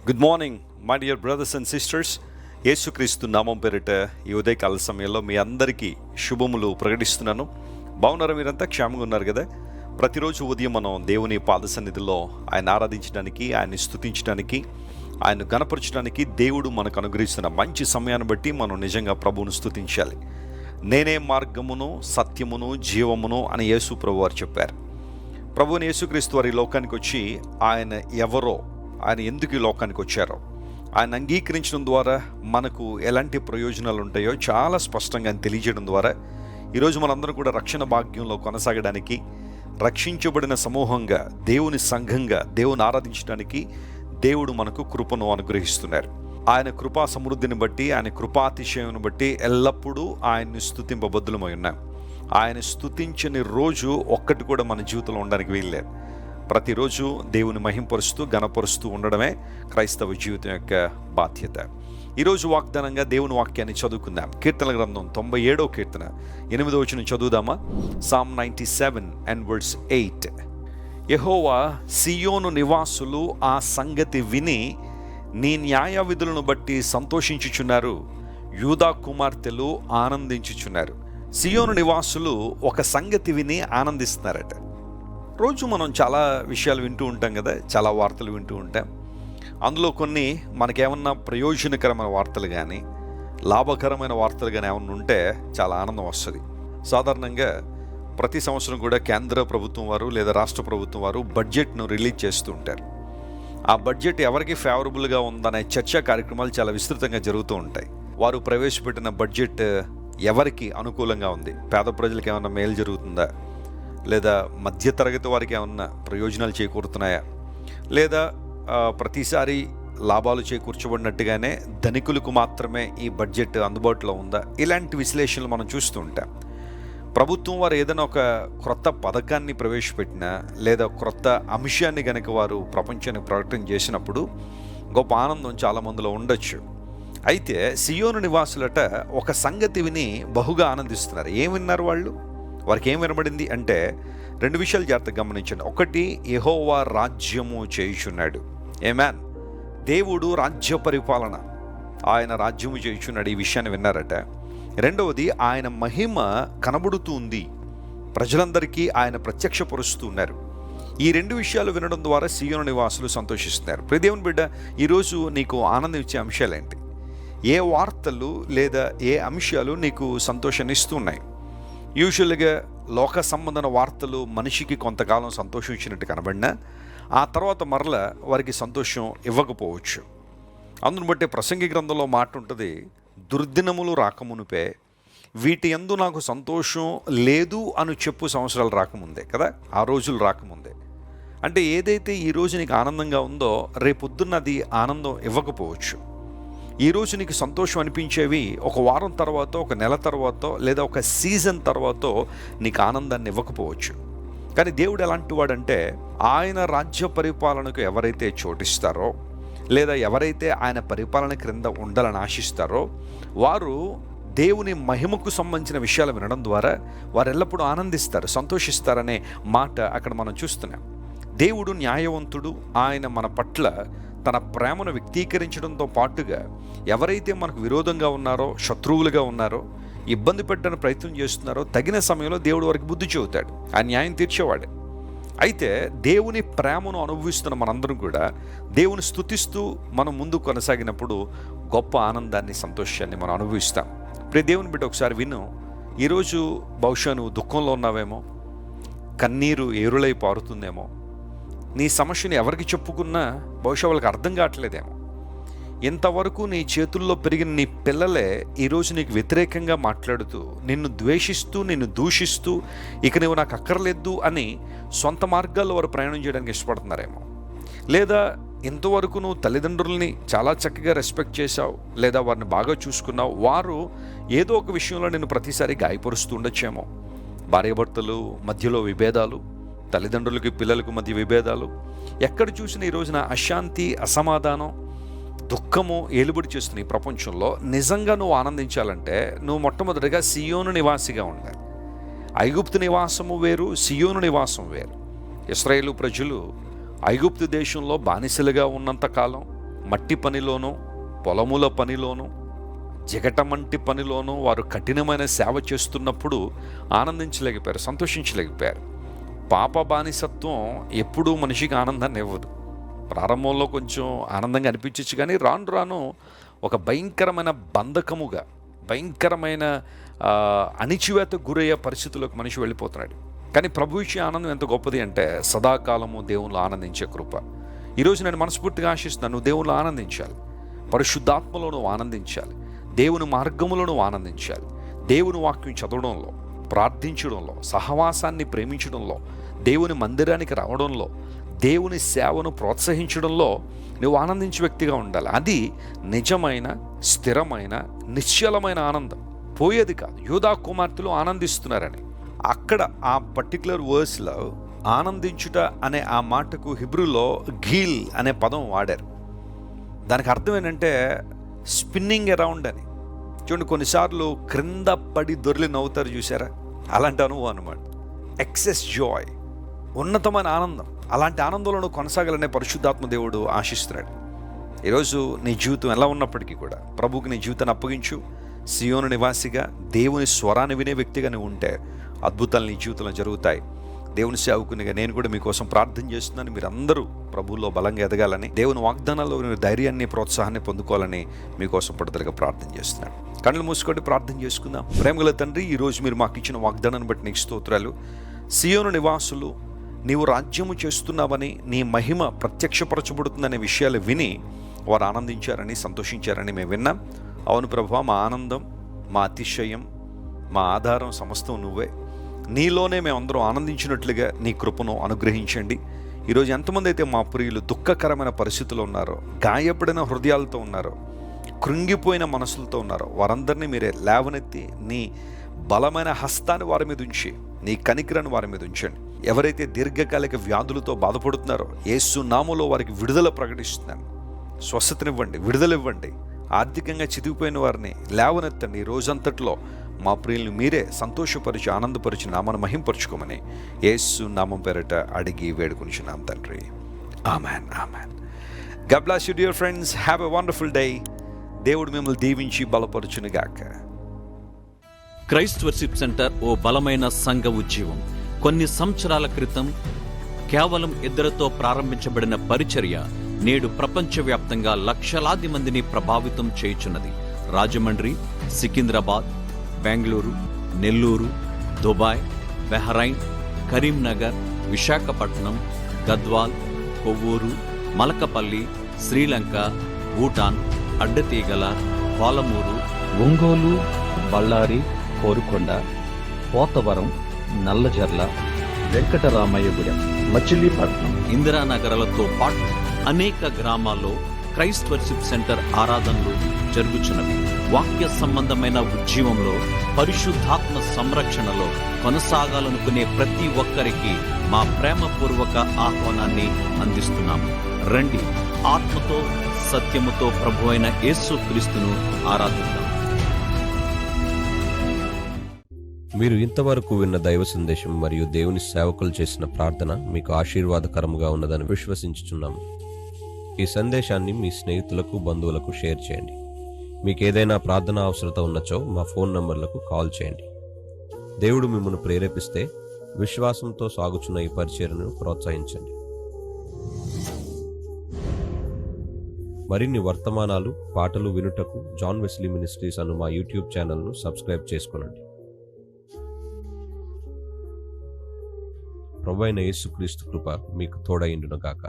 Good morning my dear brothers and sisters. యేసుక్రీస్తు నామం పేరిట ఈ ఉదయకాల సమయంలో మీ అందరికీ శుభములు ప్రకటిస్తున్నాను. బాగున్నారా? మీరంతా క్షేమంగా ఉన్నారు కదా? ప్రతిరోజు ఉదయం మనం దేవుని పాద సన్నిధిలో ఆయన ఆరాధించడానికి, ఆయన్ని స్తుతించడానికి, ఆయన గణపరచడానికి దేవుడు మనకు అనుగ్రహిస్తున్న మంచి సమయాన్ని బట్టి మనం నిజంగా ప్రభువును స్తుతించాలి. నేనే మార్గమును, సత్యమును, జీవమును అని యేసు ప్రభు వారు చెప్పారు. ప్రభువుని యేసుక్రీస్తు వారి లోకానికి వచ్చి ఆయన ఎవరో, ఆయన ఎందుకు ఈ లోకానికి వచ్చారో, ఆయన అంగీకరించడం ద్వారా మనకు ఎలాంటి ప్రయోజనాలు ఉంటాయో చాలా స్పష్టంగా ఆయన తెలియజేయడం ద్వారా ఈరోజు మనందరం కూడా రక్షణ భాగ్యంలో కొనసాగడానికి, రక్షించబడిన సమూహంగా, దేవుని సంఘంగా దేవుని ఆరాధించడానికి దేవుడు మనకు కృపను అనుగ్రహిస్తున్నారు. ఆయన కృపా సమృద్ధిని బట్టి, ఆయన కృపాతిశయం బట్టి ఎల్లప్పుడూ ఆయన్ని స్తుతింపబద్దులమై ఉన్నాం. ఆయన స్తుతించని రోజు ఒక్కటి కూడా మన జీవితంలో ఉండడానికి వీల్లేదు. ప్రతిరోజు దేవుని మహింపరుస్తూ, గణపరుస్తూ ఉండడమే క్రైస్తవ జీవితం యొక్క బాధ్యత. ఈరోజు వాగ్దానంగా దేవుని వాక్యాన్ని చదువుకుందాం. కీర్తన గ్రంథం 97వ కీర్తన 8వ వచనం చదువుదామా? Psalm 97 and verse 8. యెహోవా, సియోను నివాసులు ఆ సంగతి విని నీ న్యాయ విధులను బట్టి సంతోషించుచున్నారు, యూదా కుమార్తెలు ఆనందించుచున్నారు. సియోను నివాసులు ఒక సంగతి విని ఆనందిస్తున్నారట. రోజు మనం చాలా విషయాలు వింటూ ఉంటాం కదా, చాలా వార్తలు వింటూ ఉంటాం. అందులో కొన్ని మనకేమన్నా ప్రయోజనకరమైన వార్తలు కానీ, లాభకరమైన వార్తలు కానీ ఏమన్నా ఉంటే చాలా ఆనందం వస్తుంది. సాధారణంగా ప్రతి సంవత్సరం కూడా కేంద్ర ప్రభుత్వం వారు లేదా రాష్ట్ర ప్రభుత్వం వారు బడ్జెట్ను రిలీజ్ చేస్తూ ఉంటారు. ఆ బడ్జెట్ ఎవరికి ఫేవరబుల్గా ఉందనే చర్చా కార్యక్రమాలు చాలా విస్తృతంగా జరుగుతూ ఉంటాయి. వారు ప్రవేశపెట్టిన బడ్జెట్ ఎవరికి అనుకూలంగా ఉంది, పేద ప్రజలకు ఏమన్నా మేలు జరుగుతుందా, లేదా మధ్యతరగతి వారికి ఏమన్నా ప్రయోజనాలు చేకూరుతున్నాయా, లేదా ప్రతిసారి లాభాలు చేకూర్చబడినట్టుగానే ధనికులకు మాత్రమే ఈ బడ్జెట్ అందుబాటులో ఉందా, ఇలాంటి విశ్లేషణలు మనం చూస్తూ ఉంటాం. ప్రభుత్వం వారు ఏదైనా ఒక క్రొత్త పథకాన్ని ప్రవేశపెట్టినా లేదా క్రొత్త అంశాన్ని కనుక వారు ప్రపంచానికి ప్రకటన చేసినప్పుడు గొప్ప ఆనందం చాలామందిలో ఉండొచ్చు. అయితే సియోను నివాసులట ఒక సంగతి విని బహుగా ఆనందిస్తున్నారు. ఏం విన్నారు వాళ్ళు? వారికి ఏం వినబడింది అంటే 2 విషయాలు జాగ్రత్తగా గమనించండి. ఒకటి, యెహోవా రాజ్యము చేయుచున్నాడు. ఆమేన్. దేవుడు రాజ్య పరిపాలన, ఆయన రాజ్యము చేయుచున్నాడు, ఈ విషయాన్ని విన్నారట. రెండవది, ఆయన మహిమ కనబడుతుంది, ప్రజలందరికీ ఆయన ప్రత్యక్షపరుస్తున్నారు. ఈ 2 విషయాలు వినడం ద్వారా సియోను నివాసులు సంతోషిస్తున్నారు. ప్రియ దేవుని బిడ్డ, ఈరోజు నీకు ఆనందం ఇచ్చే అంశాలేంటి? ఏ వార్తలు లేదా ఏ అంశాలు నీకు సంతోషాన్ని ఇస్తున్నాయి? యూజువల్గా లోక సంబంధన వార్తలు మనిషికి కొంతకాలం సంతోషం ఇచ్చినట్టు కనబడినా ఆ తర్వాత మరలా వారికి సంతోషం ఇవ్వకపోవచ్చు. అందును బట్టి ప్రసంగి గ్రంథంలో మాట ఉంటుంది, దుర్దినములు రాకమునుపే వీటి యందు నాకు సంతోషం లేదు అని చెప్పు సంవత్సరాలు రాకముందే కదా, ఆ రోజులు రాకముందే. అంటే ఏదైతే ఈరోజు నీకు ఆనందంగా ఉందో రేపొద్దున్న అది ఆనందం ఇవ్వకపోవచ్చు. ఈరోజు నీకు సంతోషం అనిపించేవి ఒక వారం తర్వాత, ఒక నెల తర్వాత, లేదా ఒక సీజన్ తర్వాత నీకు ఆనందాన్ని ఇవ్వకపోవచ్చు. కానీ దేవుడు ఎలాంటి వాడంటే, ఆయన రాజ్య పరిపాలనకు ఎవరైతే చోటిస్తారో లేదా ఎవరైతే ఆయన పరిపాలన క్రింద ఉండాలని ఆశిస్తారో వారు దేవుని మహిమకు సంబంధించిన విషయాలు వినడం ద్వారా వారు ఎల్లప్పుడూ ఆనందిస్తారు, సంతోషిస్తారనే మాట అక్కడ మనం చూస్తున్నాం. దేవుడు న్యాయవంతుడు. ఆయన మన పట్ల తన ప్రేమను వ్యక్తీకరించడంతో పాటుగా ఎవరైతే మనకు విరోధంగా ఉన్నారో, శత్రువులుగా ఉన్నారో, ఇబ్బంది పెట్టడానికి ప్రయత్నం చేస్తున్నారో తగిన సమయంలో దేవుడు వారికి బుద్ధి చెబుతాడు. ఆ న్యాయం తీర్చేవాడు. అయితే దేవుని ప్రేమను అనుభవిస్తున్న మనందరం కూడా దేవుని స్తుతిస్తూ మనం ముందుకు కొనసాగినప్పుడు గొప్ప ఆనందాన్ని, సంతోషాన్ని మనం అనుభవిస్తాం. ప్రియ దేవుని బిడ్డ, ఒకసారి విను. ఈరోజు బహుశా నువ్వు దుఃఖంలో ఉన్నావేమో, కన్నీరు ఏరులై పారుతుందేమో, నీ సమస్యని ఎవరికి చెప్పుకున్నా బహుశా వాళ్ళకి అర్థం కావట్లేదేమో. ఇంతవరకు నీ చేతుల్లో పెరిగిన నీ పిల్లలే ఈరోజు నీకు వ్యతిరేకంగా మాట్లాడుతూ, నిన్ను ద్వేషిస్తూ, నిన్ను దూషిస్తూ, ఇక నువ్వు నాకు అక్కర్లేదు అని సొంత మార్గాల్లో వారు ప్రయాణం చేయడానికి ఇష్టపడుతున్నారేమో. లేదా ఇంతవరకు నువ్వు తల్లిదండ్రుల్ని చాలా చక్కగా రెస్పెక్ట్ చేశావు, లేదా వారిని బాగా చూసుకున్నావు, వారు ఏదో ఒక విషయంలో నిన్ను ప్రతిసారి గాయపరుస్తూ ఉండొచ్చేమో. భార్యాభర్తలు మధ్యలో విభేదాలు, తల్లిదండ్రులకి పిల్లలకు మధ్య విభేదాలు, ఎక్కడ చూసిన ఈ రోజున అశాంతి, అసమాధానం, దుఃఖము ఏలుబడి చేస్తున్న ఈ ప్రపంచంలో నిజంగా నువ్వు ఆనందించాలంటే నువ్వు మొట్టమొదటిగా సియోను నివాసిగా ఉండాలి. ఐగుప్తు నివాసము వేరు, సియోను నివాసం వేరు. ఇశ్రాయేలు ప్రజలు ఐగుప్తు దేశంలో బానిసలుగా ఉన్నంతకాలం, మట్టి పనిలోనూ, పొలముల పనిలోనూ, జిగటమంటి పనిలోనూ వారు కఠినమైన సేవ చేస్తున్నప్పుడు ఆనందించలేకపోయారు, సంతోషించలేకపోయారు. పాప బానిసత్వం ఎప్పుడూ మనిషికి ఆనందాన్ని ఇవ్వదు. ప్రారంభంలో కొంచెం ఆనందంగా అనిపించవచ్చు, కానీ రాను రాను ఒక భయంకరమైన బంధకముగా, భయంకరమైన అణిచివేతకు గురయ్యే పరిస్థితుల్లోకి మనిషి వెళ్ళిపోతున్నాడు. కానీ ప్రభు ఇచ్చే ఆనందం ఎంత గొప్పది అంటే సదాకాలము దేవునిలో ఆనందించే కృప. ఈరోజు నేను మనస్ఫూర్తిగా ఆశిస్తున్నాను, నువ్వు దేవునిలో ఆనందించాలి, పరిశుద్ధాత్మలో నువ్వు ఆనందించాలి, దేవుని మార్గములో నువ్వు ఆనందించాలి. దేవుని వాక్యం చదవడంలో, ప్రార్థించడంలో, సహవాసాన్ని ప్రేమించడంలో, దేవుని మందిరానికి రావడంలో, దేవుని సేవను ప్రోత్సహించడంలో నువ్వు ఆనందించే వ్యక్తిగా ఉండాలి. అది నిజమైన, స్థిరమైన, నిశ్చలమైన ఆనందం, పోయేది కాదు. యూదా కుమార్తెలు ఆనందిస్తున్నారని అక్కడ ఆ పర్టికులర్ వర్స్లో ఆనందించుట అనే ఆ మాటకు హిబ్రూలో గీల్ అనే పదం వాడారు. దానికి అర్థం ఏంటంటే స్పిన్నింగ్ అరౌండ్ అని. చూడండి, కొన్నిసార్లు క్రింద పడి దొర్లి నవ్వుతారు చూసారా, అలాంటి అనుభవం అనమాట. ఎక్సెస్ జాయ్, ఉన్నతమైన ఆనందం. అలాంటి ఆనందంలో కొనసాగాలనే పరిశుద్ధాత్మ దేవుడు ఆశిస్తున్నాడు. ఈరోజు నీ జీవితం ఎలా ఉన్నప్పటికీ కూడా ప్రభువుకి నీ జీవితాన్ని అప్పగించు. సియోను నివాసిగా దేవుని స్వరాన్ని వినే వ్యక్తిగా నువ్వు ఉంటే అద్భుతాలు నీ జీవితంలో జరుగుతాయి. దేవుని సేవకునిగా నేను కూడా మీకోసం ప్రార్థన చేస్తున్నాను. మీరందరూ ప్రభువులో బలంగా ఎదగాలని, దేవుని వాగ్దానాల్లో మీరు ధైర్యాన్ని, ప్రోత్సాహాన్ని పొందుకోవాలని మీకోసం పట్టుదలగా ప్రార్థన చేస్తున్నాను. కళ్ళు మూసుకొని ప్రార్థన చేసుకుందాం. ప్రేమగల తండ్రి, ఈరోజు మీరు మాకు ఇచ్చిన వాగ్దానాన్ని బట్టి నీకు స్తోత్రాలు. సియోను నివాసులు నీవు రాజ్యము చేస్తున్నావని, నీ మహిమ ప్రత్యక్షపరచబడుతుందనే విషయాలు విని వారు ఆనందించారని, సంతోషించారని మేము విన్నాం. అవును ప్రభువా, మా ఆనందం, మా అతిశయం, మా ఆధారం సమస్తం నువ్వే. నీలోనే మేమందరం ఆనందించినట్లుగా నీ కృపను అనుగ్రహించండి. ఈరోజు ఎంతమంది అయితే మా ప్రియులు దుఃఖకరమైన పరిస్థితుల్లో ఉన్నారో, గాయపడిన హృదయాలతో ఉన్నారో, కృంగిపోయిన మనసులతో ఉన్నారో, వారందరినీ మీరే లేవనెత్తి నీ బలమైన హస్తాన్ని వారి మీద ఉంచి, నీ కనికరాన్ని వారి మీద ఉంచండి. ఎవరైతే దీర్ఘకాలిక వ్యాధులతో బాధపడుతున్నారో యేసు నామములో వారికి విడుదల ప్రకటిస్తున్నాను. స్వస్థతనివ్వండి, విడుదలివ్వండి. ఆర్థికంగా చితికిపోయిన వారిని లేవనెత్తండి. ఈ రోజంతట్లో మా ప్రియులను మీరే సంతోషపరిచి, ఆనందపరిచి, నామను మహింపరచుకోమని యేసు నామం పేరట అడిగి వేడుకొనిచున్నాం తండ్రి. Amen, amen. God bless you dear friends. Have a wonderful day. దేవుడు మిమ్మల్ని దీవించి బలపరచునుగాక. క్రైస్ట్ వర్షిప్ సెంటర్ ఓ బలమైన సంఘ ఉద్యమం. కొన్ని సంవత్సరాల క్రితం కేవలం 2 ప్రారంభించబడిన పరిచర్య నేడు ప్రపంచవ్యాప్తంగా లక్షలాది మందిని ప్రభావితం చేయుచున్నది. రాజమండ్రి, సికింద్రాబాద్, బెంగళూరు, నెల్లూరు, దుబాయ్, బహ్రైన్, కరీంనగర్, విశాఖపట్నం, గద్వాల్, కొవ్వూరు, మలకపల్లి, శ్రీలంక, భూటాన్, అడ్డతీగల, పాలమూరు, ఒంగోలు, బళ్ళారి, కోరుకొండ, పోతవరం, నల్లజర్ల, వెంకటరామయ్యగూడెం, మచిలీపట్నం, ఇందిరానగర్లతో పాటు అనేక గ్రామాల్లో క్రైస్ట్ వర్షిప్ సెంటర్ ఆరాధనలు జరుగుచున్నవి. వాక్య సంబంధమైన ఉద్యమంలో, పరిశుద్ధాత్మ సంరక్షణలో కొనసాగాలనుకునే ప్రతి ఒక్కరికి మా ప్రేమపూర్వక ఆహ్వానాన్ని అందిస్తున్నాము. రండి, ఆత్మతో సత్యముతో ప్రభువైన యేసు క్రీస్తును ఆరాధిద్దాం. మీరు ఇంతవరకు విన్న దైవ సందేశం మరియు దేవుని సేవకులు చేసిన ప్రార్థన మీకు ఆశీర్వాదకరముగా ఉన్నదని విశ్వసించుచున్నాము. ఈ సందేశాన్ని మీ స్నేహితులకు, బంధువులకు షేర్ చేయండి. మీకు ఏదైనా ప్రార్థన అవసరత ఉన్నచో మా ఫోన్ నంబర్లకు కాల్ చేయండి. దేవుడు మిమ్మల్ని ప్రేరేపిస్తే విశ్వాసంతో సాగుచున్న ఈ పరిచర్యను ప్రోత్సహించండి. మరిన్ని వర్తమానాలు, పాటలు వినుటకు జాన్ వెస్లీ మినిస్ట్రీస్ అను మా యూట్యూబ్ ఛానల్ను సబ్స్క్రైబ్ చేసుకొనండి. ప్రభువైన యేసుక్రీస్తు కృప మీకు తోడైండును గాక.